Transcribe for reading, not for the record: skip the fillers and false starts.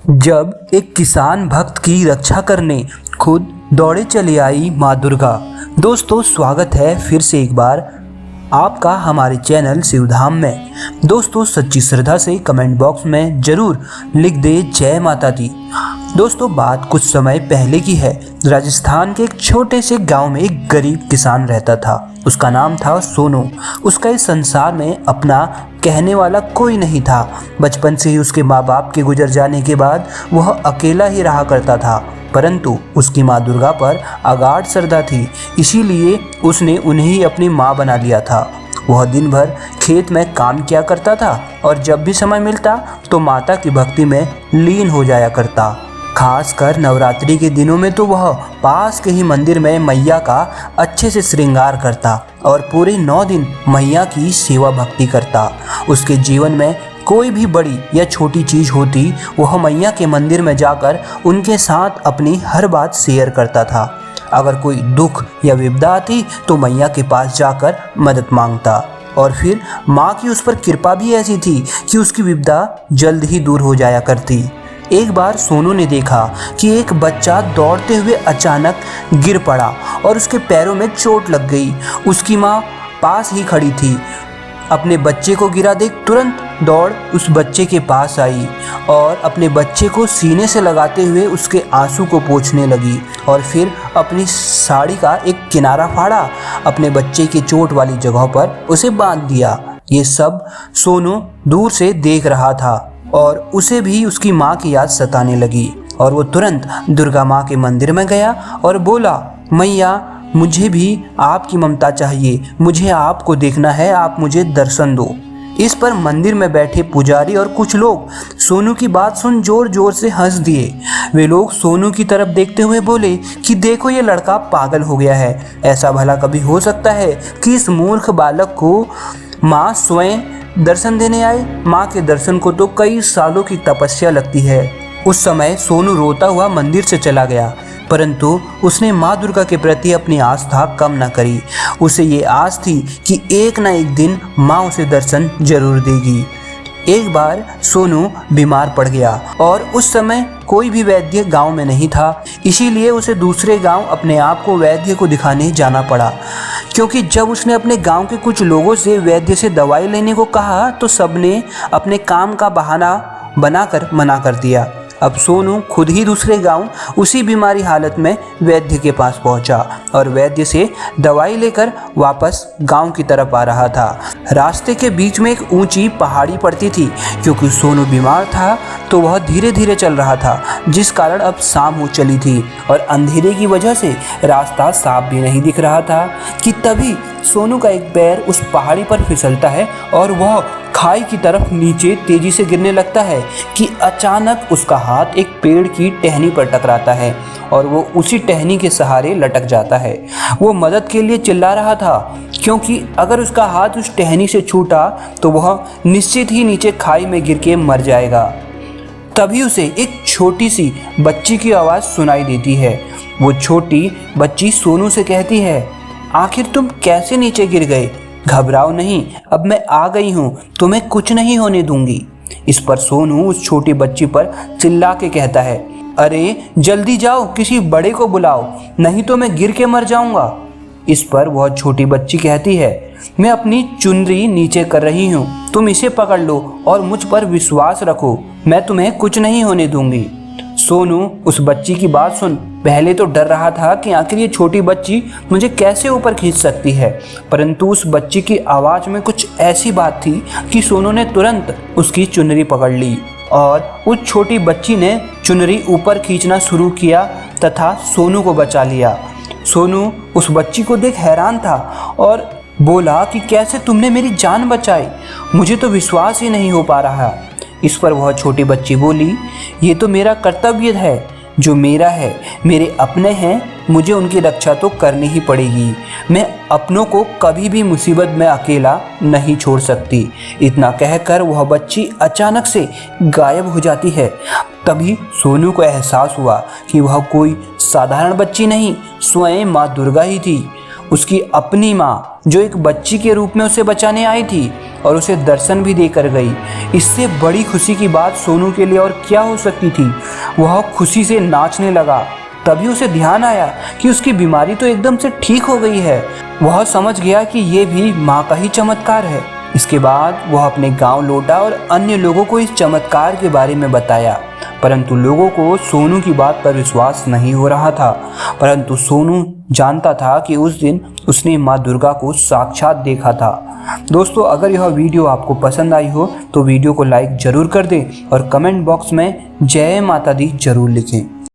जब एक किसान भक्त की रक्षा करने खुद दौड़े चली आई माँ दुर्गा। दोस्तों, स्वागत है फिर से एक बार आपका हमारे चैनल शिवधाम में। दोस्तों, सच्ची श्रद्धा से कमेंट बॉक्स में जरूर लिख दे जय माता दी। दोस्तों, बात कुछ समय पहले की है। राजस्थान के एक छोटे से गांव में एक गरीब किसान रहता था। उसका नाम था सोनू। उसका इस संसार में अपना कहने वाला कोई नहीं था। बचपन से ही उसके माँ बाप के गुजर जाने के बाद वह अकेला ही रहा करता था, परंतु उसकी माँ दुर्गा पर अगाध श्रद्धा थी, इसीलिए उसने उन्हें ही अपनी माँ बना लिया था। वह दिन भर खेत में काम किया करता था और जब भी समय मिलता तो माता की भक्ति में लीन हो जाया करता। खासकर नवरात्रि के दिनों में तो वह पास के ही मंदिर में मैया का अच्छे से श्रृंगार करता और पूरे 9 दिन मैया की सेवा भक्ति करता। उसके जीवन में कोई भी बड़ी या छोटी चीज़ होती, वह मैया के मंदिर में जाकर उनके साथ अपनी हर बात शेयर करता था। अगर कोई दुख या विपदा आती तो मैया के पास जाकर मदद मांगता और फिर माँ की उस पर कृपा भी ऐसी थी कि उसकी विपदा जल्द ही दूर हो जाया करती। एक बार सोनू ने देखा कि एक बच्चा दौड़ते हुए अचानक गिर पड़ा और उसके पैरों में चोट लग गई। उसकी माँ पास ही खड़ी थी। अपने बच्चे को गिरा देख तुरंत दौड़ उस बच्चे के पास आई और अपने बच्चे को सीने से लगाते हुए उसके आंसू को पोंछने लगी और फिर अपनी साड़ी का एक किनारा फाड़ा, अपने बच्चे की चोट वाली जगह पर उसे बांध दिया। ये सब सोनू दूर से देख रहा था और उसे भी उसकी माँ की याद सताने लगी और वो तुरंत दुर्गा माँ के मंदिर में गया और बोला, मैया, मुझे भी आपकी ममता चाहिए, मुझे आपको देखना है, आप मुझे दर्शन दो। इस पर मंदिर में बैठे पुजारी और कुछ लोग सोनू की बात सुन जोर जोर से हंस दिए। वे लोग सोनू की तरफ देखते हुए बोले कि देखो, ये लड़का पागल हो गया है। ऐसा भला कभी हो सकता है कि इस मूर्ख बालक को माँ स्वयं दर्शन देने आए? माँ के दर्शन को तो कई सालों की तपस्या लगती है। उस समय सोनू रोता हुआ मंदिर से चला गया, परंतु उसने माँ दुर्गा के प्रति अपनी आस्था कम न करी। उसे ये आस थी कि एक न एक दिन माँ उसे दर्शन जरूर देगी। एक बार सोनू बीमार पड़ गया और उस समय कोई भी वैद्य गांव में नहीं था, इसीलिए उसे दूसरे गांव अपने आप को वैद्य को दिखाने जाना पड़ा। क्योंकि जब उसने अपने गांव के कुछ लोगों से वैद्य से दवाई लेने को कहा तो सबने अपने काम का बहाना बनाकर मना कर दिया। अब सोनू खुद ही दूसरे गांव उसी बीमारी हालत में वैद्य के पास पहुंचा और वैद्य से दवाई लेकर वापस गांव की तरफ आ रहा था। रास्ते के बीच में एक ऊंची पहाड़ी पड़ती थी। क्योंकि सोनू बीमार था तो वह धीरे धीरे चल रहा था, जिस कारण अब शाम हो चली थी और अंधेरे की वजह से रास्ता साफ भी नहीं दिख रहा था कि तभी सोनू का एक पैर उस पहाड़ी पर फिसलता है और वह खाई की तरफ नीचे तेजी से गिरने लगता है कि अचानक उसका हाथ एक पेड़ की टहनी पर टकराता है और वो उसी टहनी के सहारे लटक जाता है। वो मदद के लिए चिल्ला रहा था, क्योंकि अगर उसका हाथ उस टहनी से छूटा तो वह निश्चित ही नीचे खाई में गिर के मर जाएगा। तभी उसे एक छोटी सी बच्ची की आवाज़ सुनाई देती है। वो छोटी बच्ची सोनू से कहती है, आखिर तुम कैसे नीचे गिर गए? घबराओ नहीं, अब मैं आ गई हूँ, तुम्हें कुछ नहीं होने दूंगी। इस पर सोनू उस छोटी बच्ची पर चिल्ला के कहता है, अरे जल्दी जाओ, किसी बड़े को बुलाओ, नहीं तो मैं गिर के मर जाऊंगा। इस पर वह छोटी बच्ची कहती है, मैं अपनी चुनरी नीचे कर रही हूँ, तुम इसे पकड़ लो और मुझ पर विश्वास रखो, मैं तुम्हें कुछ नहीं होने दूंगी। सोनू उस बच्ची की बात सुन पहले तो डर रहा था कि आखिर ये छोटी बच्ची मुझे कैसे ऊपर खींच सकती है, परंतु उस बच्ची की आवाज़ में कुछ ऐसी बात थी कि सोनू ने तुरंत उसकी चुनरी पकड़ ली और उस छोटी बच्ची ने चुनरी ऊपर खींचना शुरू किया तथा सोनू को बचा लिया। सोनू उस बच्ची को देख हैरान था और बोला कि कैसे तुमने मेरी जान बचाई, मुझे तो विश्वास ही नहीं हो पा रहा। इस पर वह छोटी बच्ची बोली, ये तो मेरा कर्तव्य है, जो मेरा है, मेरे अपने हैं, मुझे उनकी रक्षा तो करनी ही पड़ेगी। मैं अपनों को कभी भी मुसीबत में अकेला नहीं छोड़ सकती। इतना कहकर वह बच्ची अचानक से गायब हो जाती है। तभी सोनू को एहसास हुआ कि वह कोई साधारण बच्ची नहीं, स्वयं माँ दुर्गा ही थी। उसकी अपनी माँ जो एक बच्ची के रूप में उसे बचाने आई थी। और उसे दर्शन भी देकर गई। इससे बड़ी खुशी की बात सोनू के लिए और क्या हो सकती थी। वह खुशी से नाचने लगा। तभी उसे ध्यान आया कि उसकी बीमारी तो एकदम से ठीक हो गई है। वह समझ गया कि ये भी माँ का ही चमत्कार है। इसके बाद वह अपने गांव लौटा और अन्य लोगों को इस चमत्कार के बारे में बताया, परंतु लोगों को सोनू की बात पर विश्वास नहीं हो रहा था। परंतु सोनू जानता था कि उस दिन उसने माँ दुर्गा को साक्षात देखा था। दोस्तों, अगर यह वीडियो आपको पसंद आई हो तो वीडियो को लाइक जरूर कर दें और कमेंट बॉक्स में जय माता दी जरूर लिखें।